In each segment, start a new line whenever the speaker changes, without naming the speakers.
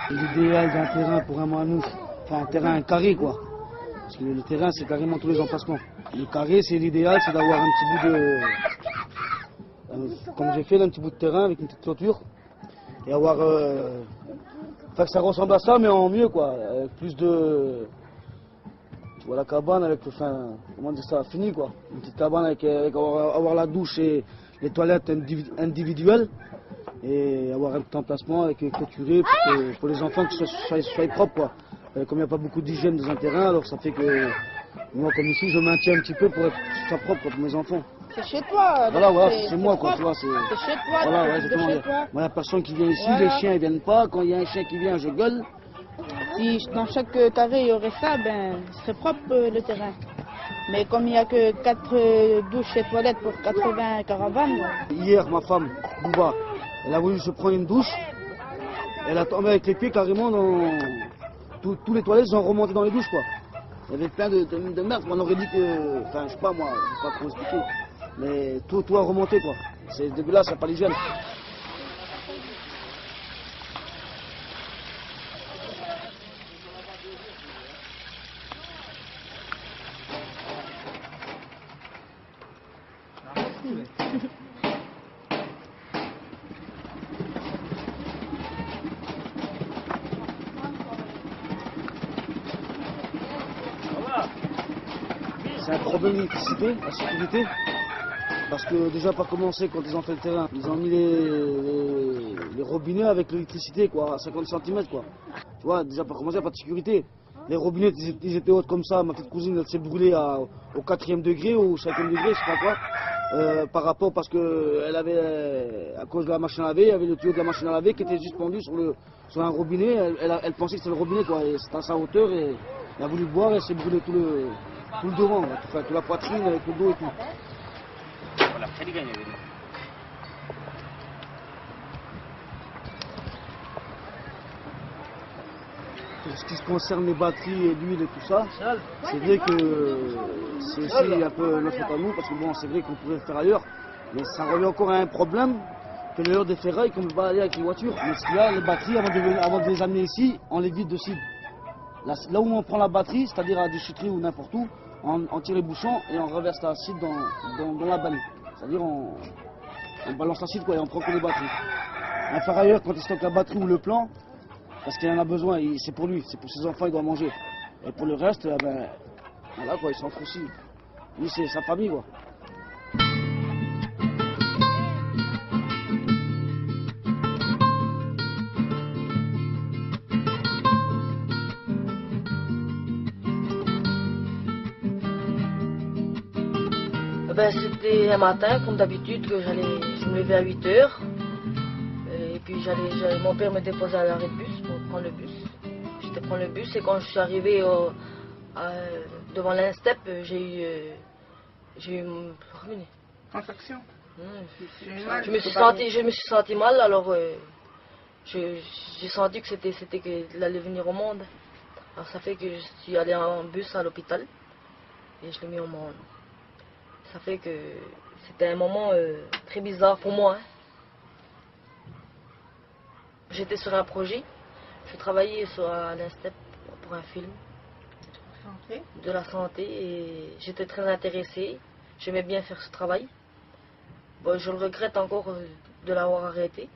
L'idéal d'un terrain pour un manouche, enfin un terrain carré quoi. Parce que le terrain c'est carrément tous les emplacements. Le carré c'est l'idéal, c'est d'avoir un petit bout de... comme j'ai fait, un petit bout de terrain avec une petite clôture. Et avoir... enfin que ça ressemble à ça mais en mieux quoi. Avec plus de... Tu vois la cabane avec... Enfin, comment dire ça, fini quoi. Une petite cabane avec avoir la douche et les toilettes individuelles. Et avoir un petit emplacement avec clôturé pour les enfants que ce soit propre quoi. Comme il n'y a pas beaucoup d'hygiène dans un terrain, alors ça fait que moi comme ici je maintiens un petit peu pour que ce soit propre pour mes enfants.
C'est chez toi.
Voilà, c'est moi quoi, tu vois.
C'est chez toi,
voilà, ouais,
chez toi.
Moi il n'y a personne qui vient ici,
Voilà.
les chiens ils viennent pas, quand il y a un chien qui vient je gueule.
Si dans chaque carré il y aurait ça, ben ce serait propre le terrain. Mais comme il n'y a que 4 douches et toilettes pour 80 caravanes.
Hier ma femme, Bouba, elle a voulu se prendre une douche, elle a tombé avec les pieds carrément dans... Tous les toilettes sont remontés dans les douches quoi. Il y avait plein de merde, on aurait dit que... Enfin je sais pas moi, je sais pas trop expliquer. Mais tout a remonté quoi. C'est dégueulasse, ça n'a pas l'hygiène. C'est un problème d'électricité, la sécurité. Parce que déjà par commencer quand ils ont fait le terrain, ils ont mis les robinets avec l'électricité quoi, à 50 cm quoi. Tu vois, déjà par commencer, il n'y a pas de sécurité. Les robinets ils étaient hauts comme ça, ma petite cousine elle s'est brûlée au 4e degré ou au 5e degré, je sais pas quoi. Par rapport parce que elle avait, à cause de la machine à laver, il y avait le tuyau de la machine à laver qui était juste pendu sur un robinet, elle pensait que c'était le robinet quoi, et c'était à sa hauteur et elle a voulu boire et elle s'est brûlée tout le devant, toute la poitrine avec le dos et tout. Pour ce qui concerne les batteries et l'huile et tout ça, c'est vrai que c'est aussi un peu notre faute à nous, parce que bon, c'est vrai qu'on pourrait le faire ailleurs, mais ça revient encore à un problème que l'ailleurs des ferrailles qu'on ne peut pas aller avec les voitures. Mais ce qu'il y a, les batteries, avant de les amener ici, on les vide de cible. Là où on prend la batterie, c'est-à-dire à la déchetterie ou n'importe où, on tire les bouchons et on reverse l'acide dans la benne. C'est-à-dire on balance l'acide quoi et on prend que les batteries. Un ferrailleur, quand il stocke la batterie ou le plan, parce qu'il en a besoin, c'est pour lui, c'est pour ses enfants, il doit manger. Et pour le reste, ben, voilà quoi, il s'en fout aussi. Lui, c'est sa famille quoi.
Ben, c'était un matin, comme d'habitude, que je me levais à 8 h. Et puis mon père me déposait à l'arrêt de bus pour prendre le bus. J'étais prendre le bus et quand je suis arrivé devant l'Instep, j'ai eu
Infection.
Je me suis senti mal, alors j'ai senti que qu'il allait venir au monde. Alors ça fait que je suis allé en bus à l'hôpital et je l'ai mis au monde. Ça fait que c'était un moment très bizarre pour moi. Hein. J'étais sur un projet, je travaillais à l'Instep pour un film de la santé et j'étais très intéressée. J'aimais bien faire ce travail. Bon, je le regrette encore de l'avoir arrêté.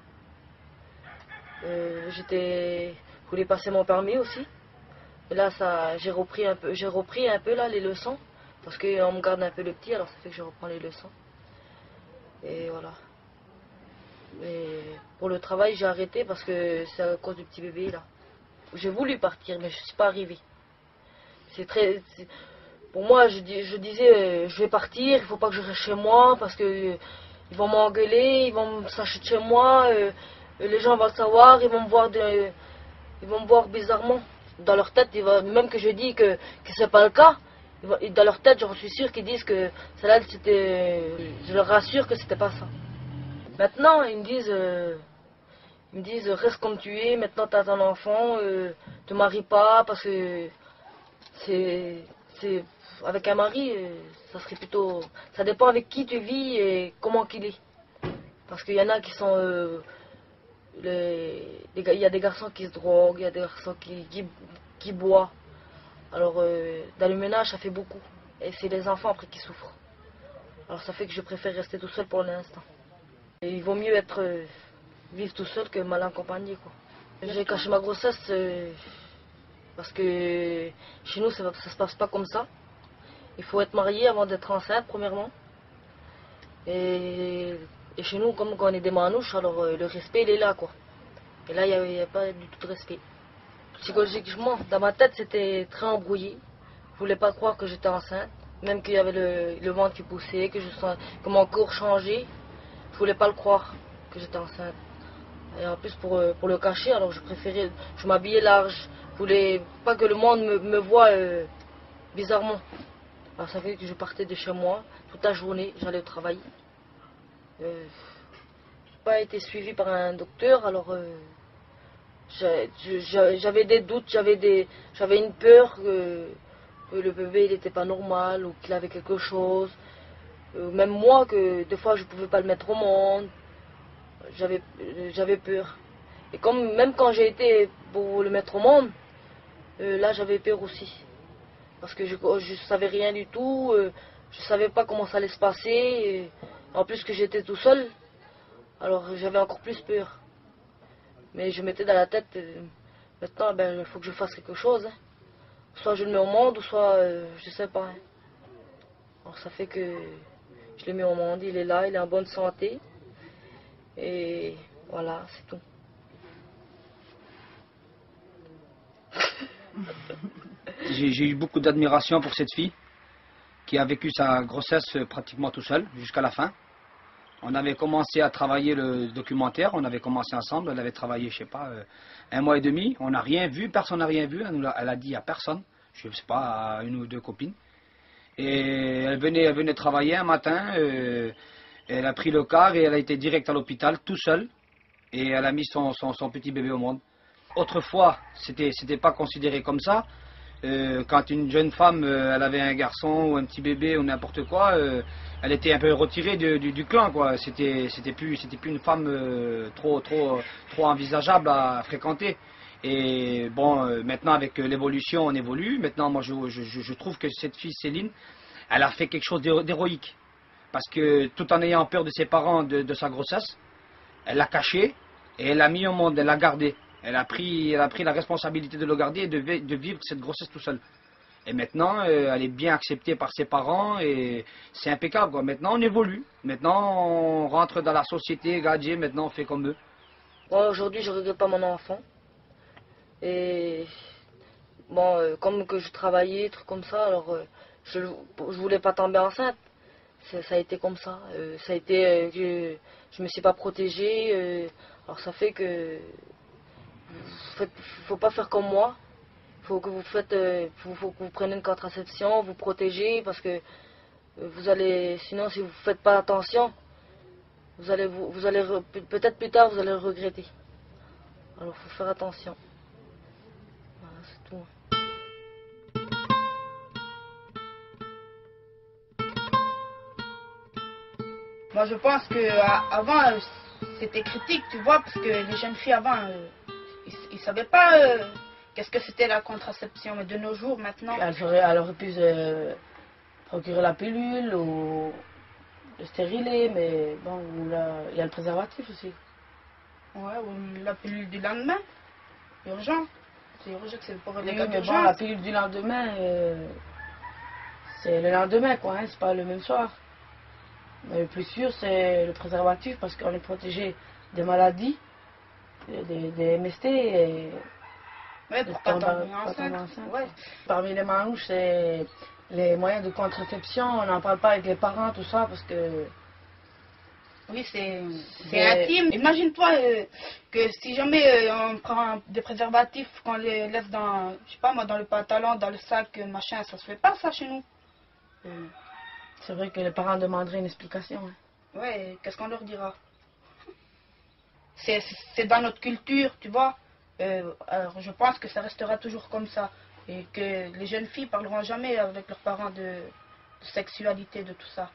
Je voulais passer mon permis aussi. Et là, j'ai repris un peu là, les leçons. Parce qu'on me garde un peu le petit, alors ça fait que je reprends les leçons. Et voilà. Mais pour le travail, j'ai arrêté parce que c'est à cause du petit bébé là. J'ai voulu partir, mais je ne suis pas arrivée. Pour moi, je disais, je vais partir, il ne faut pas que je reste chez moi parce que ils vont m'engueuler, ils vont me s'acheter de chez moi, les gens vont le savoir, ils vont me voir bizarrement. Dans leur tête, même que je dis que c'est pas le cas. Dans leur tête, j'en suis sûr qu'ils disent que celle-là, je leur rassure que c'était pas ça. Maintenant, ils me Ils me disent reste comme tu es, maintenant tu as un enfant, te marie pas parce que c'est avec un mari, ça serait plutôt, ça dépend avec qui tu vis et comment qu'il est. Parce qu'il y en a qui sont, il y a des garçons qui se droguent, il y a des garçons qui boivent. Alors dans le ménage ça fait beaucoup et c'est les enfants après qui souffrent. Alors ça fait que je préfère rester tout seul pour l'instant. Il vaut mieux vivre tout seul que mal accompagné, quoi. J'ai caché ma grossesse parce que chez nous ça se passe pas comme ça. Il faut être marié avant d'être enceinte premièrement. Et chez nous, comme quand on est des manouches, alors le respect il est là, quoi. Et là il n'y a pas du tout de respect. Psychologiquement, dans ma tête c'était très embrouillé. Je voulais pas croire que j'étais enceinte. Même qu'il y avait le ventre qui poussait, que mon corps changeait. Je voulais pas le croire que j'étais enceinte. Et en plus pour le cacher, alors je m'habillais large. Je voulais pas que le monde me voie bizarrement. Alors ça fait que je partais de chez moi toute la journée, j'allais au travail. Je n'ai pas été suivie par un docteur, alors j'avais des doutes, j'avais une peur que le bébé n'était pas normal ou qu'il avait quelque chose. Même moi, que des fois je ne pouvais pas le mettre au monde. J'avais peur. Et même quand j'ai été pour le mettre au monde, là j'avais peur aussi. Parce que je ne savais rien du tout, je ne savais pas comment ça allait se passer. Et en plus que j'étais tout seul, alors j'avais encore plus peur. Mais je mettais dans la tête, maintenant ben, il faut que je fasse quelque chose. Hein. Soit je le mets au monde, ou soit je sais pas. Hein. Alors ça fait que je le mets au monde, il est là, il est en bonne santé. Et voilà, c'est tout.
J'ai eu beaucoup d'admiration pour cette fille qui a vécu sa grossesse pratiquement tout seul jusqu'à la fin. On avait commencé à travailler le documentaire, on avait commencé ensemble, elle avait travaillé, je sais pas, 1 mois et demi. On n'a rien vu, personne n'a rien vu, elle a dit à personne, je sais pas, à 1 ou 2 copines. Et elle venait travailler un matin, elle a pris le car et elle a été direct à l'hôpital tout seule. Et elle a mis son petit bébé au monde. Autrefois, c'était pas considéré comme ça. Quand une jeune femme, elle avait un garçon ou un petit bébé ou n'importe quoi, elle était un peu retirée du clan, quoi. C'était plus une femme trop envisageable à fréquenter. Et bon, maintenant avec l'évolution, on évolue. Maintenant, moi, je trouve que cette fille Céline, elle a fait quelque chose d'héroïque. Parce que tout en ayant peur de ses parents, de sa grossesse, elle l'a caché et elle l'a mis au monde, elle l'a gardé. Elle a pris la responsabilité de le garder et de vivre cette grossesse tout seul. Et maintenant, elle est bien acceptée par ses parents et c'est impeccable, quoi. Maintenant, on évolue. Maintenant, on rentre dans la société, gadget, maintenant on fait comme eux.
Moi, aujourd'hui, je ne regrette pas mon enfant. Et bon, comme que je travaillais, trucs comme ça, alors je voulais pas tomber enceinte. Ça a été comme ça. Ça a été que je me suis pas protégée. Alors ça fait que faut pas faire comme moi. Faut que faut que vous preniez une contraception, vous protégez parce que vous allez, sinon si vous faites pas attention, vous allez peut-être plus tard vous allez le regretter. Alors faut faire attention. Voilà, c'est tout.
Moi, je pense qu'avant, c'était critique, tu vois, parce que les jeunes filles avant, ils savaient pas qu'est-ce que c'était la contraception. Mais de nos jours, maintenant...
Elle aurait pu se procurer la pilule ou le stérilet, mais bon, il y a le préservatif aussi.
Ouais, ou la pilule du lendemain. Urgent. C'est urgent que c'est pour les
Oui,
cas
mais
d'urgence.
bon, la pilule du lendemain, c'est le lendemain, quoi, hein, c'est pas le même soir. Mais le plus sûr, c'est le préservatif parce qu'on est protégé des maladies, des MST et
Ouais, pour pas tomber enceinte.
Ouais. Parmi les manouches, c'est les moyens de contraception, on n'en parle pas avec les parents, tout ça, parce que...
Oui, c'est intime. Imagine-toi que si jamais on prend des préservatifs, qu'on les laisse dans, je sais pas moi, dans le pantalon, dans le sac, machin, ça se fait pas ça chez nous.
C'est vrai que les parents demanderaient une explication. Hein.
Ouais, qu'est-ce qu'on leur dira? c'est dans notre culture, tu vois. Alors je pense que ça restera toujours comme ça. Et que les jeunes filles parleront jamais avec leurs parents de sexualité, de tout ça.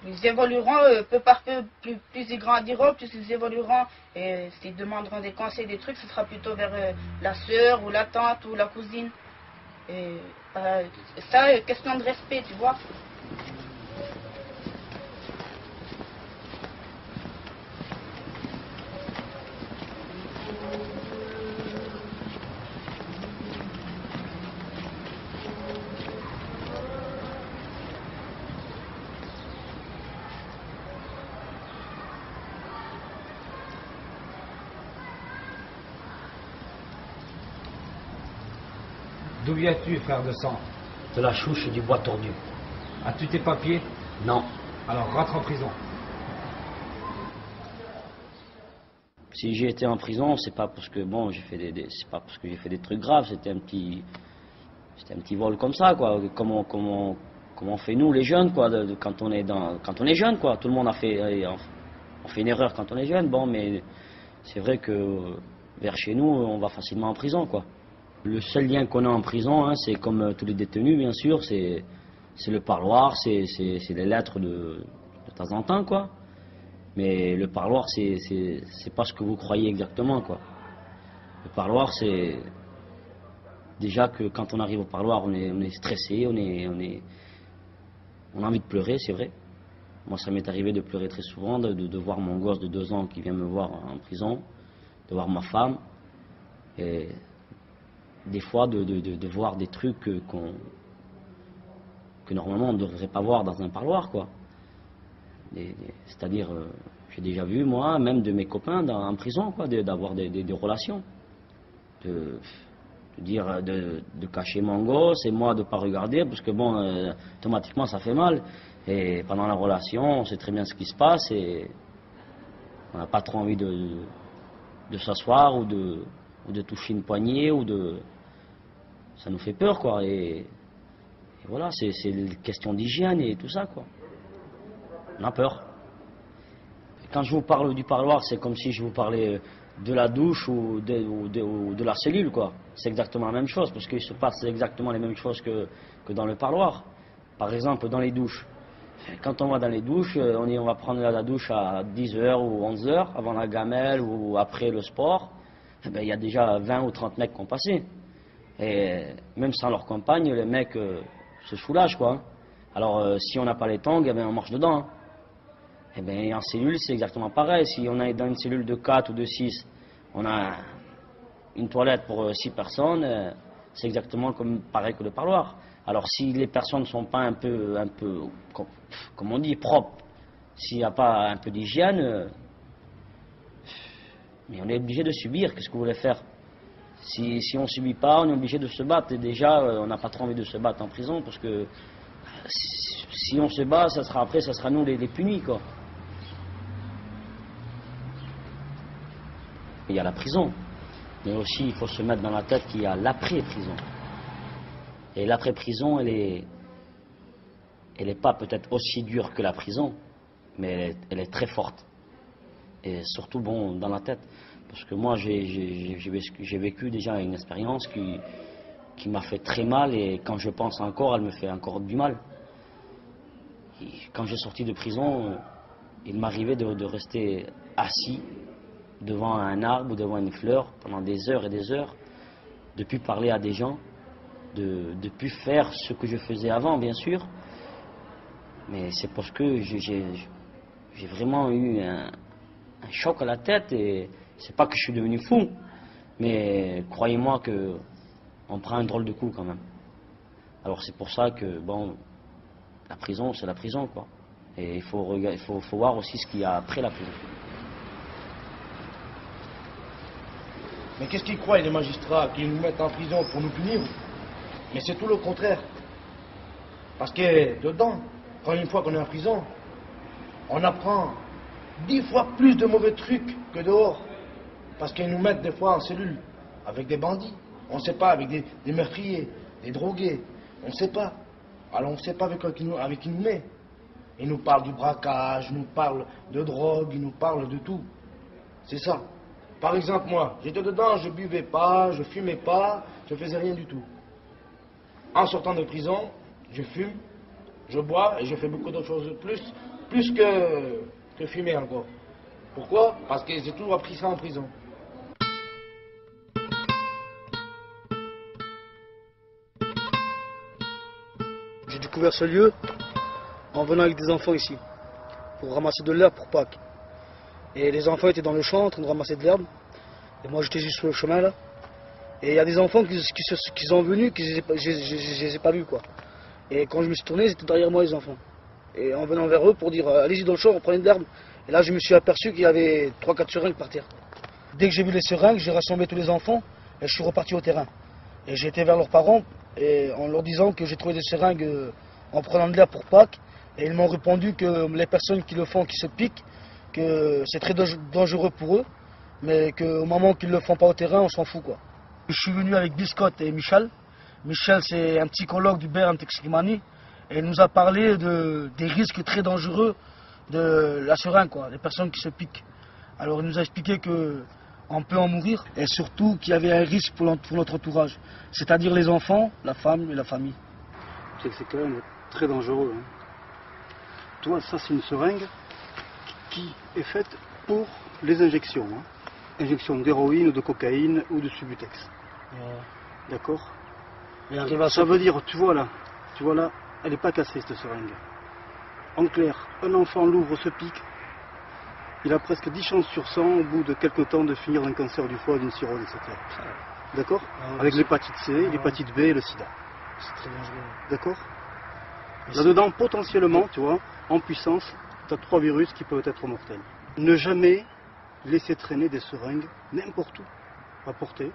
Ils évolueront peu par peu, plus ils grandiront, plus ils évolueront. Et s'ils demanderont des conseils, des trucs, ce sera plutôt vers la sœur ou la tante ou la cousine. Et ça, question de respect, tu vois.
D'où viens-tu, frère de sang?
De la chouche du bois tordu.
As-tu tes papiers?
Non.
Alors rentre en prison.
Si j'ai été en prison, c'est pas parce que bon, c'est pas parce que j'ai fait des trucs graves. C'était un petit vol comme ça, quoi. Comment on fait nous, les jeunes, quoi, quand on est jeune, quoi. Tout le monde on fait une erreur quand on est jeune, bon, mais c'est vrai que vers chez nous, on va facilement en prison, quoi. Le seul lien qu'on a en prison, hein, c'est comme tous les détenus, bien sûr, c'est le parloir, c'est les lettres de temps en temps, quoi. Mais le parloir, c'est pas ce que vous croyez exactement, quoi. Le parloir, c'est déjà que quand on arrive au parloir, on est stressé, on a envie de pleurer, c'est vrai. Moi, ça m'est arrivé de pleurer très souvent, de voir mon gosse de 2 ans qui vient me voir en prison, de voir ma femme, et des fois de voir des trucs que normalement on ne devrait pas voir dans un parloir, quoi. C'est-à-dire, j'ai déjà vu, moi, même de mes copains en prison, quoi, d'avoir des relations. De cacher mon gosse et moi de ne pas regarder, parce que bon, automatiquement ça fait mal. Et pendant la relation, on sait très bien ce qui se passe et on n'a pas trop envie de s'asseoir ou de toucher une poignée ça nous fait peur, quoi. Et voilà, c'est une question d'hygiène et tout ça, quoi. On a peur. Quand je vous parle du parloir, c'est comme si je vous parlais de la douche ou de la cellule, quoi. C'est exactement la même chose, parce qu'il se passe exactement les mêmes choses que dans le parloir. Par exemple, dans les douches. Quand on va dans les douches, on va prendre la douche à 10h ou 11h, avant la gamelle ou après le sport. Eh ben, il y a déjà 20 ou 30 mecs qui ont passé. Et même sans leur compagne, les mecs se soulagent, quoi. Alors, si on n'a pas les tongs, eh ben, on marche dedans. Hein. Eh bien, en cellule, c'est exactement pareil. Si on est dans une cellule de 4 ou de 6, on a une toilette pour 6 personnes, c'est exactement pareil que le parloir. Alors, si les personnes ne sont pas un peu comme on dit, propres, s'il n'y a pas un peu d'hygiène, mais on est obligé de subir. Qu'est-ce que vous voulez faire? Si on ne subit pas, on est obligé de se battre. Et déjà, on n'a pas trop envie de se battre en prison, parce que si on se bat, ça sera nous les punis, quoi. Il y a la prison, mais aussi il faut se mettre dans la tête qu'il y a l'après-prison. Et l'après-prison, elle est pas peut-être aussi dure que la prison, mais elle est très forte. Et surtout, bon, dans la tête. Parce que moi, j'ai vécu déjà une expérience qui m'a fait très mal, et quand je pense encore, elle me fait encore du mal. Et quand j'ai sorti de prison, il m'arrivait de rester assis devant un arbre ou devant une fleur pendant des heures et des heures, de plus parler à des gens, de plus faire ce que je faisais avant, bien sûr. Mais c'est parce que j'ai vraiment eu un choc à la tête, et c'est pas que je suis devenu fou, mais croyez-moi que on prend un drôle de coup quand même. Alors c'est pour ça que bon, la prison, c'est la prison, quoi. Et il faut voir aussi ce qu'il y a après la prison.
Mais qu'est-ce qu'ils croient, les magistrats, qu'ils nous mettent en prison pour nous punir? Mais c'est tout le contraire. Parce que dedans, quand une fois qu'on est en prison, on apprend 10 fois plus de mauvais trucs que dehors. Parce qu'ils nous mettent des fois en cellule avec des bandits. On ne sait pas, avec des meurtriers, des drogués. On ne sait pas. Alors on ne sait pas avec qui nous met.
Ils nous parlent du braquage, ils nous parlent de drogue, ils nous parlent de tout. C'est ça. Par exemple, moi, j'étais dedans, je buvais pas, je fumais pas, je faisais rien du tout. En sortant de prison, je fume, je bois et je fais beaucoup d'autres choses plus que fumer encore. Pourquoi? Parce que j'ai toujours appris ça en prison.
J'ai découvert ce lieu en venant avec des enfants ici, pour ramasser de l'herbe pour Pâques. Et les enfants étaient dans le champ en train de ramasser de l'herbe, et moi j'étais juste sur le chemin là. Et il y a des enfants qui sont venus, que je les ai pas vus quoi. Et quand je me suis tourné, ils étaient derrière moi les enfants. Et en venant vers eux pour dire allez-y dans le champ, reprenez de l'herbe. Et là je me suis aperçu qu'il y avait 3-4 seringues par terre. Dès que j'ai vu les seringues, j'ai rassemblé tous les enfants et je suis reparti au terrain. Et j'ai été vers leurs parents et en leur disant que j'ai trouvé des seringues en prenant de l'herbe pour Pâques. Et ils m'ont répondu que les personnes qui le font, qui se piquent, que c'est très dangereux pour eux, mais qu'au moment qu'ils ne le font pas au terrain, on s'en fout quoi. Je suis venu avec Biscotte et Michel. Michel, c'est un psychologue du BRM Texrimani et il nous a parlé des risques très dangereux de la seringue, quoi, des personnes qui se piquent. Alors il nous a expliqué qu'on peut en mourir et surtout qu'il y avait un risque pour notre entourage, c'est-à-dire les enfants, la femme et la famille.
C'est quand même très dangereux. Hein. Toi, ça c'est une seringue qui est faite pour les injections. Hein. Injection d'héroïne, de cocaïne ou de Subutex. D'accord. Ça veut dire, tu vois là, elle n'est pas cassée cette seringue. En clair, un enfant l'ouvre, se pique, il a presque 10 chances sur 100 au bout de quelques temps de finir d'un cancer du foie, d'une cirrhose, etc. D'accord. Avec l'hépatite C, l'hépatite B et le sida.
C'est très dangereux.
D'accord. Là-dedans, potentiellement, tu vois, en puissance, tu as 3 virus qui peuvent être mortels. Ne jamais laisser traîner des seringues n'importe où à porter.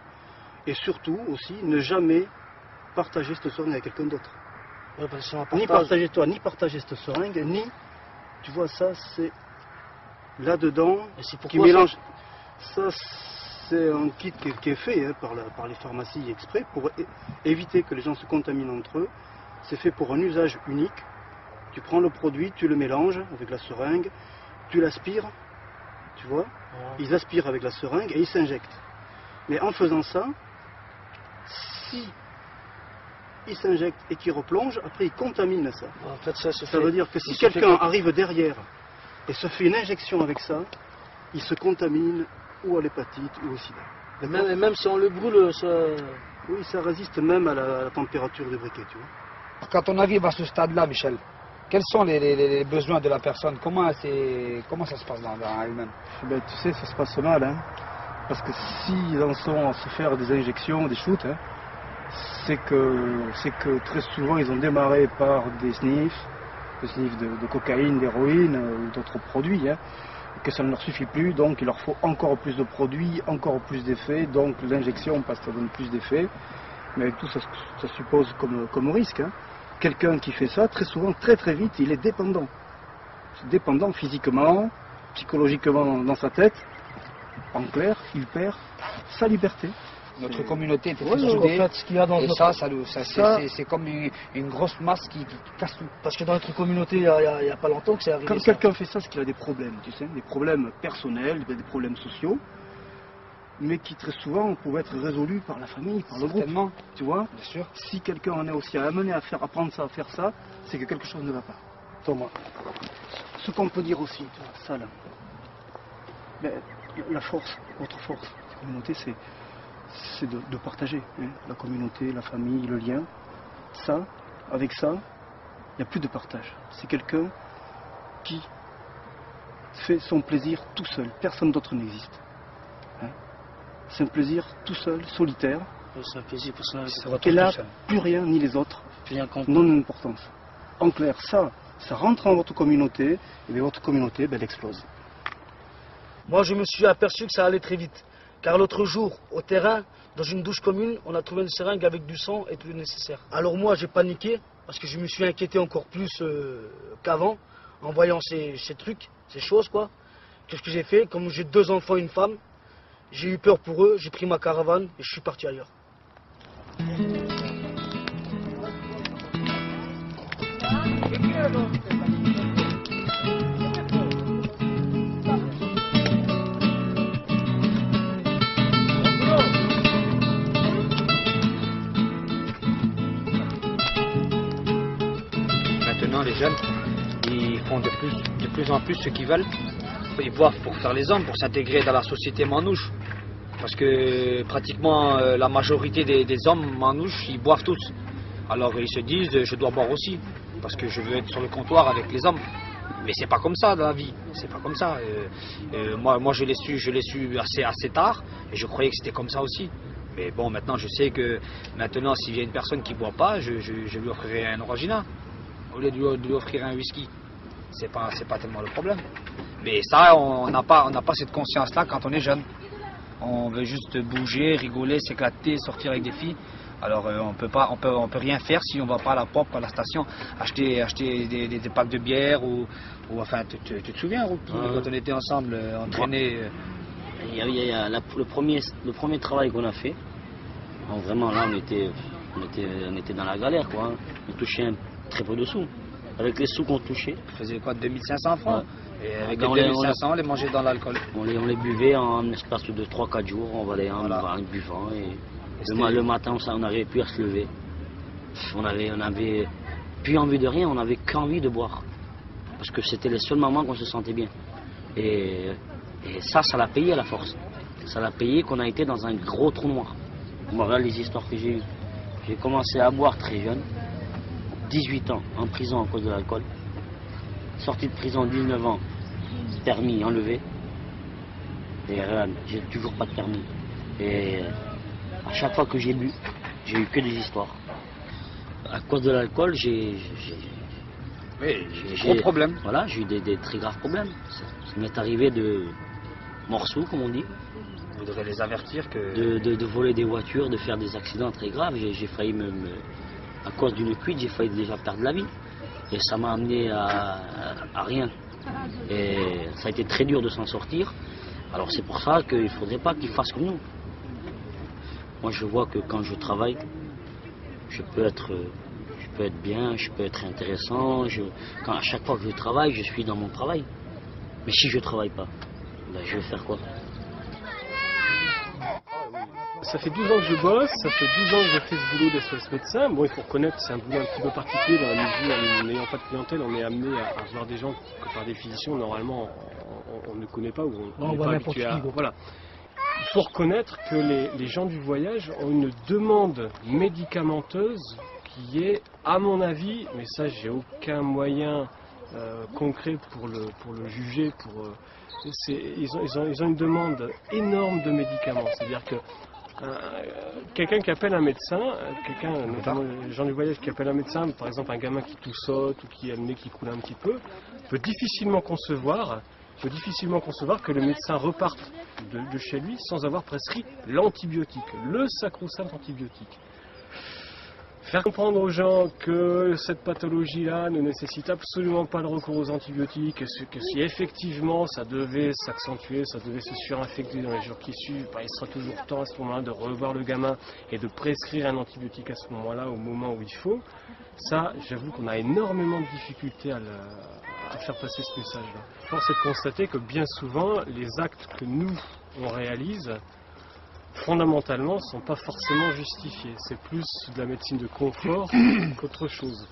Et surtout aussi, ne jamais partager cette seringue avec quelqu'un d'autre.
Ouais,
ni partager toi, ni partager cette seringue, ni, tu vois, ça c'est là-dedans qui mélange. Ça c'est un kit qui est fait hein, par les pharmacies exprès pour éviter que les gens se contaminent entre eux. C'est fait pour un usage unique. Tu prends le produit, tu le mélanges avec la seringue, tu l'aspires, tu vois. Ils aspirent avec la seringue et ils s'injectent. Mais en faisant ça, si ils s'injectent et qu'ils replongent, après ils contaminent ça.
En fait,
ça veut dire que si quelqu'un arrive derrière et se fait une injection avec ça, il se contamine ou à l'hépatite ou au sida.
Même si on le brûle, ça...
Oui, ça résiste même à la température du briquet, tu vois.
Quand on arrive à ce stade-là, Michel, quels sont les besoins de la personne? Comment ça se passe dans elle-même?
Ben, tu sais, ça se passe mal, hein. Parce que s'ils en sont à se faire des injections, des shoots, hein, c'est que très souvent ils ont démarré par des sniffs de cocaïne, d'héroïne ou d'autres produits, hein, que ça ne leur suffit plus, donc il leur faut encore plus de produits, encore plus d'effets, donc l'injection parce que ça donne plus d'effets, mais avec tout ça suppose comme risque. Hein. Quelqu'un qui fait ça, très souvent, très très vite, il est dépendant. Dépendant physiquement, psychologiquement dans sa tête. En clair, il perd sa liberté.
Notre communauté est très
soudée. En fait, ce qu'il y a dans
c'est comme une grosse masse qui casse tout.
Parce que dans notre communauté, il n'y a pas longtemps que c'est arrivé.
Quand quelqu'un fait ça, c'est qu'il a des problèmes, tu sais, des problèmes personnels, des problèmes sociaux, mais qui très souvent peuvent être résolus par la famille, par le groupe. Tu vois.
Bien sûr.
Si quelqu'un en est aussi amené à apprendre ça, à faire ça, c'est que quelque chose ne va pas. Thomas, ce qu'on peut dire aussi, tu vois, ça là, ben, la force, votre force, la communauté, c'est de partager hein, la communauté, la famille, le lien. Ça, avec ça, il n'y a plus de partage. C'est quelqu'un qui fait son plaisir tout seul. Personne d'autre n'existe. Hein. C'est un plaisir tout seul, solitaire.
C'est un plaisir personnel.
Et là, plus rien, ni les autres, non d'importance. En clair, ça rentre en votre communauté, et bien votre communauté, ben, elle explose.
Moi, je me suis aperçu que ça allait très vite. Car l'autre jour, au terrain, dans une douche commune, on a trouvé une seringue avec du sang et tout le nécessaire. Alors moi, j'ai paniqué, parce que je me suis inquiété encore plus qu'avant, en voyant ces trucs, ces choses, quoi. Qu'est-ce que j'ai fait? Comme j'ai 2 enfants et une femme, j'ai eu peur pour eux, j'ai pris ma caravane et je suis parti ailleurs.
jeunes, ils font de plus en plus ce qu'ils veulent. Ils boivent pour faire les hommes, pour s'intégrer dans la société manouche. Parce que pratiquement la majorité des hommes manouches, ils boivent tous. Alors ils se disent, je dois boire aussi, parce que je veux être sur le comptoir avec les hommes. Mais c'est pas comme ça dans la vie, c'est pas comme ça. Moi je l'ai su assez tard, et je croyais que c'était comme ça aussi. Mais bon, maintenant je sais que maintenant s'il y a une personne qui boit pas, je lui offrirai un Orangina au lieu de lui offrir un whisky. C'est pas tellement le problème. Mais ça, on n'a pas cette conscience-là quand on est jeune. On veut juste bouger, rigoler, s'éclater, sortir avec des filles. Alors on peut rien faire si on va pas à la pop, à la station, acheter des packs de bière ou enfin, tu te souviens, Roupi, quand on était ensemble, entraînés.
Le premier travail qu'on a fait, donc vraiment là on était dans la galère quoi. On touchait très peu de sous. Avec les sous qu'on touchait.
On faisait quoi, 2500 francs?
Ouais.
Et avec les 2500, on les mangeait dans l'alcool.
On les buvait en espace de 3-4 jours, on allait en buvant. Et le matin, on n'arrivait plus à se lever. On avait plus envie de rien, on n'avait qu'envie de boire. Parce que c'était les seuls moments qu'on se sentait bien. Et ça l'a payé à la force. Ça l'a payé qu'on a été dans un gros trou noir. Moi, regarde les histoires que j'ai eues. J'ai commencé à boire très jeune. 18 ans en prison à cause de l'alcool. Sorti de prison 19 ans, permis enlevé. Et j'ai toujours pas de permis. Et à chaque fois que j'ai bu, j'ai eu que des histoires. À cause de l'alcool, j'ai
gros problème.
Voilà, j'ai eu des très graves problèmes. Ça m'est arrivé de morceaux, comme on dit.
Vous devrez les avertir que...
De voler des voitures, de faire des accidents très graves. J'ai failli à cause d'une cuite, j'ai failli déjà perdre la vie. Et ça m'a amené à rien. Et ça a été très dur de s'en sortir. Alors c'est pour ça qu'il ne faudrait pas qu'ils fassent comme nous. Moi je vois que quand je travaille, je peux être bien, je peux être intéressant. À chaque fois que je travaille, je suis dans mon travail. Mais si je ne travaille pas, ben je vais faire quoi?
Ça fait 12 ans que je bosse, ça fait 12 ans que je fais ce boulot d'SOS médecin. Bon, il faut reconnaître que c'est un boulot un petit peu particulier dans la mesure où, n'ayant pas de clientèle, on est amené à voir des gens que par définition, normalement, on ne connaît pas ou on n'est pas habitué à... Voilà. Il faut reconnaître que les gens du voyage ont une demande médicamenteuse qui est, à mon avis, mais ça, j'ai aucun moyen concret pour le juger, ils ont une demande énorme de médicaments. C'est-à-dire que quelqu'un qui appelle un médecin, notamment les gens du voyage qui appellent un médecin, par exemple un gamin qui toussote ou qui a le nez qui coule un petit peu, peut difficilement concevoir que le médecin reparte de chez lui sans avoir prescrit l'antibiotique, le sacro-saint antibiotique. Faire comprendre aux gens que cette pathologie-là ne nécessite absolument pas le recours aux antibiotiques, que si effectivement ça devait s'accentuer, ça devait se surinfecter dans les jours qui suivent, il sera toujours temps à ce moment-là de revoir le gamin et de prescrire un antibiotique à ce moment-là, au moment où il faut. Ça, j'avoue qu'on a énormément de difficultés à faire passer ce message-là. Force est de constater que bien souvent, les actes que nous, on réalise, fondamentalement, ne sont pas forcément justifiés. C'est plus de la médecine de confort qu'autre chose.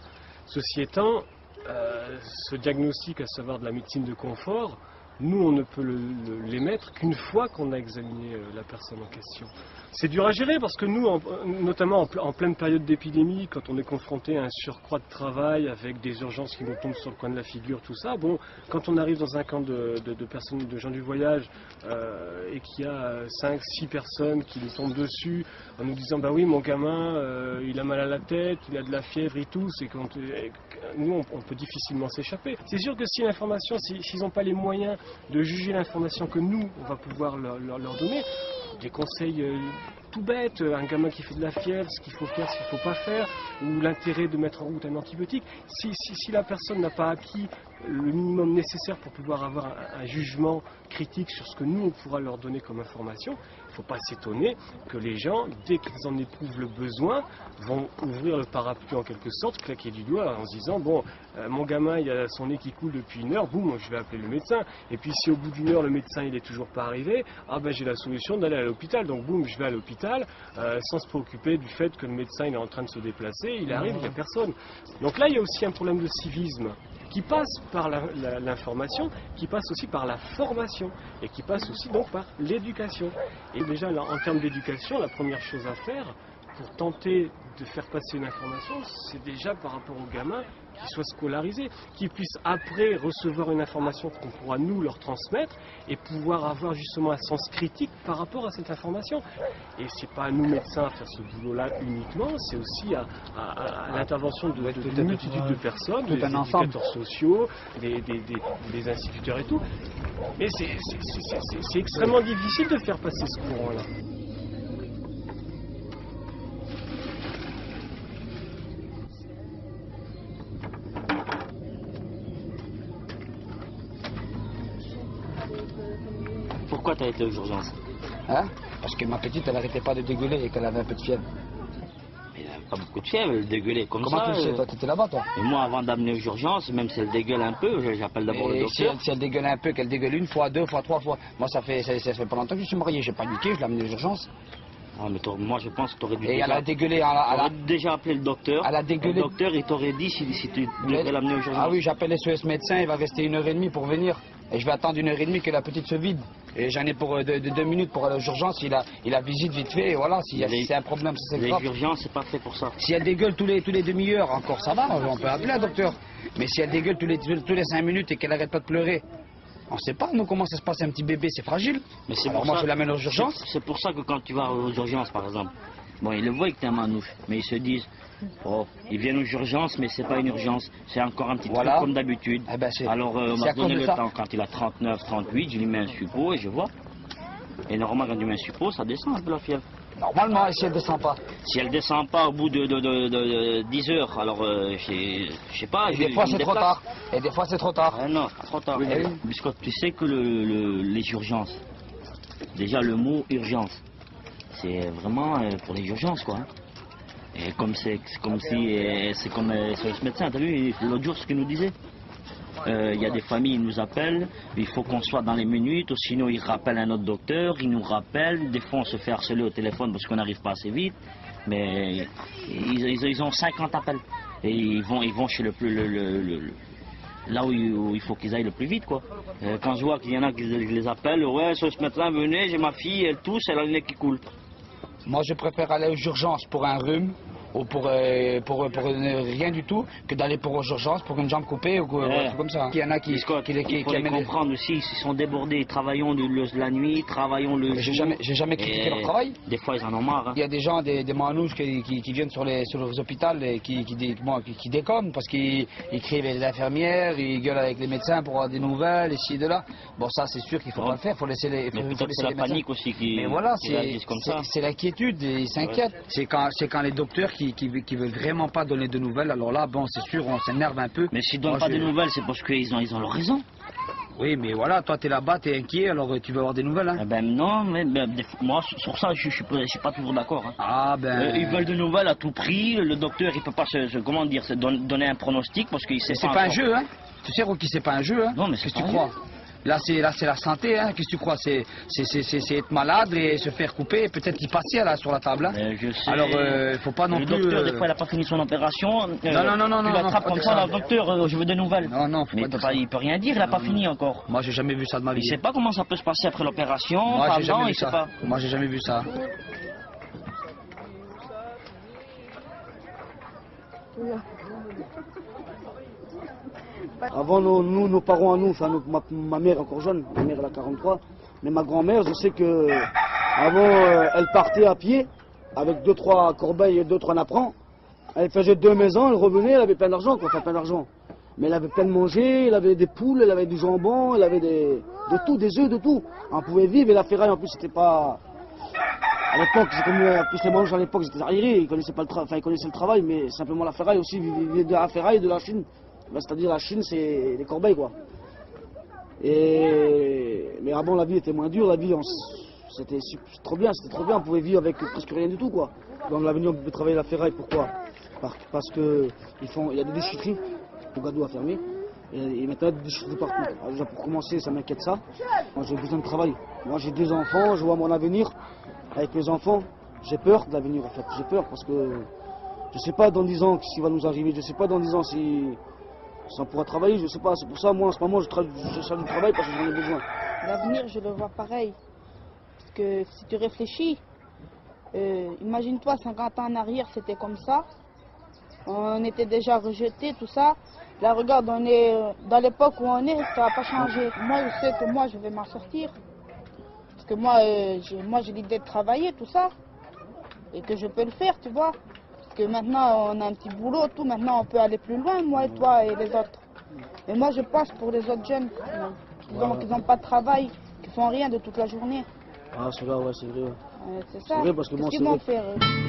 Ceci étant, ce diagnostic, à savoir de la médecine de confort, nous, on ne peut l'émettre qu'une fois qu'on a examiné la personne en question. C'est dur à gérer parce que nous, notamment en pleine période d'épidémie, quand on est confronté à un surcroît de travail avec des urgences qui nous tombent sur le coin de la figure, tout ça, bon, quand on arrive dans un camp de personnes, de gens du voyage, et qu'il y a 5-6 personnes qui nous tombent dessus en nous disant bah oui, mon gamin, il a mal à la tête, il a de la fièvre et tout, c'est quand nous, on peut difficilement s'échapper. C'est sûr que si l'information, s'ils n'ont pas les moyens de juger l'information que nous, on va pouvoir leur donner, des conseils tout bêtes, un gamin qui fait de la fièvre, ce qu'il faut faire, ce qu'il ne faut pas faire, ou l'intérêt de mettre en route un antibiotique. Si la personne n'a pas acquis le minimum nécessaire pour pouvoir avoir un jugement critique sur ce que nous, on pourra leur donner comme information, il ne faut pas s'étonner que les gens, dès qu'ils en éprouvent le besoin, vont ouvrir le parapluie en quelque sorte, claquer du doigt en se disant bon, mon gamin il a son nez qui coule depuis 1 heure, boum, je vais appeler le médecin. Et puis si au bout d'1 heure le médecin il n'est toujours pas arrivé, ah ben j'ai la solution d'aller à l'hôpital, donc boum, je vais à l'hôpital. l'hôpital sans se préoccuper du fait que le médecin il est en train de se déplacer, il arrive, il n'y a personne. Donc là, il y a aussi un problème de civisme qui passe par l'information, qui passe aussi par la formation et qui passe aussi donc par l'éducation. Et déjà, là, en termes d'éducation, la première chose à faire pour tenter de faire passer une information, c'est déjà par rapport aux gamins qu'ils soient scolarisés, qu'ils puissent après recevoir une information qu'on pourra nous leur transmettre et pouvoir avoir justement un sens critique par rapport à cette information. Et c'est pas à nous médecins à faire ce boulot-là uniquement, c'est aussi à l'intervention de multitude de personnes, des éducateurs sociaux, des instituteurs et tout. Mais c'est extrêmement difficile de faire passer ce courant-là.
Pourquoi tu as été aux urgences?
Hein? Parce que ma petite, elle n'arrêtait pas de dégueuler et qu'elle avait un peu de fièvre.
Mais elle n'avait pas beaucoup de fièvre, elle dégueulait comme
Comment
ça.
tu le sais? Toi, tu étais là-bas, toi?
Et moi, avant d'amener aux urgences, même si elle dégueule un peu, j'appelle d'abord le docteur.
Si elle dégueule un peu, qu'elle dégueule une fois, deux fois, trois fois. Moi, ça fait pas longtemps que je suis marié, j'ai paniqué, je l'ai amené aux urgences.
Ah, mais moi, je pense que tu aurais dû
Et elle a dégueulé. Elle a
déjà appelé le docteur.
Elle a dégueulé.
Le docteur, il t'aurait dit si tu devais l'amener aux urgences.
Ah oui, j'appelle SOS médecin, il va rester 1h30 pour venir. Et je vais attendre 1h30 que la petite se vide. Et j'en ai pour 2 minutes pour aller aux urgences. Il a visite vite fait. Et voilà, si c'est un problème, c'est grave.
Les urgences, c'est pas fait pour ça.
Si elle dégueule tous les demi-heures, encore ça va, on peut appeler un docteur. Mais si elle dégueule tous les 5 minutes et qu'elle n'arrête pas de pleurer, on ne sait pas, nous, comment ça se passe un petit bébé, c'est fragile.
Mais c'est
alors moi, je l'amène aux urgences.
C'est pour ça que quand tu vas aux urgences, par exemple, bon, ils le voient que tu es un manouche, mais ils se disent, oh, ils viennent aux urgences, mais c'est pas une urgence, c'est encore un petit truc comme d'habitude.
Eh ben,
alors, on m'a donné le temps, quand il a 39, 38, je lui mets un suppôt et je vois. Et normalement, quand tu mets un suppôt, ça descend un peu la fièvre.
Normalement, si elle descend pas.
Si elle descend pas au bout de 10 heures, alors je sais pas.
Et des fois c'est trop tard. Et des fois c'est trop tard.
Ah non, trop tard. Oui. Puisque tu sais que les urgences, déjà le mot urgence, c'est vraiment pour les urgences quoi. Et comme c'est comme ce médecin, t'as vu l'autre jour ce qu'il nous disait. Il y a des familles, ils nous appellent, il faut qu'on soit dans les minutes, ou sinon ils rappellent un autre docteur, ils nous rappellent, des fois on se fait harceler au téléphone parce qu'on n'arrive pas assez vite, mais ils ont 50 appels, et ils vont chez là où il faut qu'ils aillent le plus vite quoi. Quand je vois qu'il y en a qui les appellent, ouais, ce matin, venez, j'ai ma fille, elle tousse, elle a le nez qui coule.
Moi je préfère aller aux urgences pour un rhume, ou pour rien du tout, que d'aller pour aux urgences pour une jambe coupée ou comme ça. Il y en a qui
comprendre aussi, ils sont débordés, travaillons la nuit, travaillons le jour.
J'ai jamais critiqué leur travail.
Des fois ils en ont marre. Hein.
Il y a des gens, des manouches qui viennent sur les hôpitaux et qui déconnent parce qu'ils crient les infirmières, ils gueulent avec les médecins pour avoir des nouvelles, ici et de là. Bon ça c'est sûr qu'il faut pas le faire, il faut laisser les
peut-être c'est la panique aussi qui
réagissent
comme ça.
C'est l'inquiétude, ils s'inquiètent. C'est quand les docteurs qui veulent vraiment pas donner de nouvelles, alors là, bon, c'est sûr, on s'énerve un peu.
Mais s'ils donnent pas de nouvelles, c'est parce qu'ils ont leur raison.
Oui, mais voilà, toi, t'es là-bas, t'es inquiet, alors tu veux avoir des nouvelles, hein.
Ben non, mais moi, sur ça, je suis pas toujours d'accord. Hein.
Ah ben...
ils veulent de nouvelles à tout prix, le docteur, il peut pas donner un pronostic, parce qu'il sait pas...
C'est pas un jeu, hein. Tu sais, Rocky, c'est pas un jeu, hein.
Non, mais c'est
ce que tu crois. Là, c'est la santé, hein. Qu'est-ce que tu crois? C'est être malade et se faire couper, peut-être y passer là sur la table. Hein.
Je sais.
Alors, il faut pas non plus.
Le docteur, des fois, il a pas fini son opération.
Non.
Tu l'attrapes comme ça, le docteur, je veux des nouvelles.
Non,
mais il peut rien dire, il a pas fini encore.
Moi, j'ai jamais vu ça de ma vie.
Il sait pas comment ça peut se passer après l'opération.
Moi, j'ai jamais vu ça. Moi, j'ai jamais vu ça.
Avant nos parents à nous, enfin ma mère encore jeune, ma mère elle a 43, mais ma grand-mère, je sais que avant elle partait à pied avec 2-3 corbeilles et 2-3 napperons. Elle faisait 2 maisons, elle revenait, elle avait plein d'argent, quoi, enfin plein d'argent. Mais elle avait plein de manger, elle avait des poules, elle avait du jambon, elle avait de tout, des œufs, de tout. On pouvait vivre et la ferraille en plus c'était pas... À l'époque, c'est comme en plus les manches à l'époque c'était arriérés, ils connaissaient pas ils connaissaient le travail, mais simplement la ferraille aussi, ils vivaient de la ferraille et de la Chine. C'est-à-dire la Chine, c'est des corbeilles, quoi. Mais avant, la vie était moins dure, la vie, c'était trop bien, on pouvait vivre avec presque rien du tout, quoi. Dans l'avenir, on pouvait travailler la ferraille, pourquoi? Parce que il y a des déchetteries, Ouagadougou a fermé, et maintenant il y a des déchetteries partout. Alors, déjà, pour commencer, ça m'inquiète, ça. Moi, j'ai besoin de travail. Moi, j'ai 2 enfants, je vois mon avenir avec les enfants. j'ai peur de l'avenir en fait. J'ai peur parce que je ne sais pas dans 10 ans ce qui va nous arriver. Je ne sais pas dans 10 ans si on pourra travailler. Je ne sais pas. C'est pour ça, moi en ce moment, je cherche du travail parce que j'en ai besoin.
L'avenir, je le vois pareil. Parce que si tu réfléchis, imagine-toi 50 ans en arrière, c'était comme ça. On était déjà rejetés, tout ça. Là, regarde, on est dans l'époque où on est, ça n'a pas changé. Moi, je sais que moi, je vais m'en sortir. Parce que moi, j'ai l'idée de travailler, tout ça. Et que je peux le faire, tu vois. Parce que maintenant, on a un petit boulot, tout. Maintenant, on peut aller plus loin, moi et toi et les autres. Et moi, je pense pour les autres jeunes qui n'ont pas de travail, qui font rien de toute la journée.
Ah, c'est vrai, ouais, c'est vrai.
C'est ça.
C'est vrai parce que
Qu'est-ce
moi,
qu'ils
c'est
vont
vrai.
faire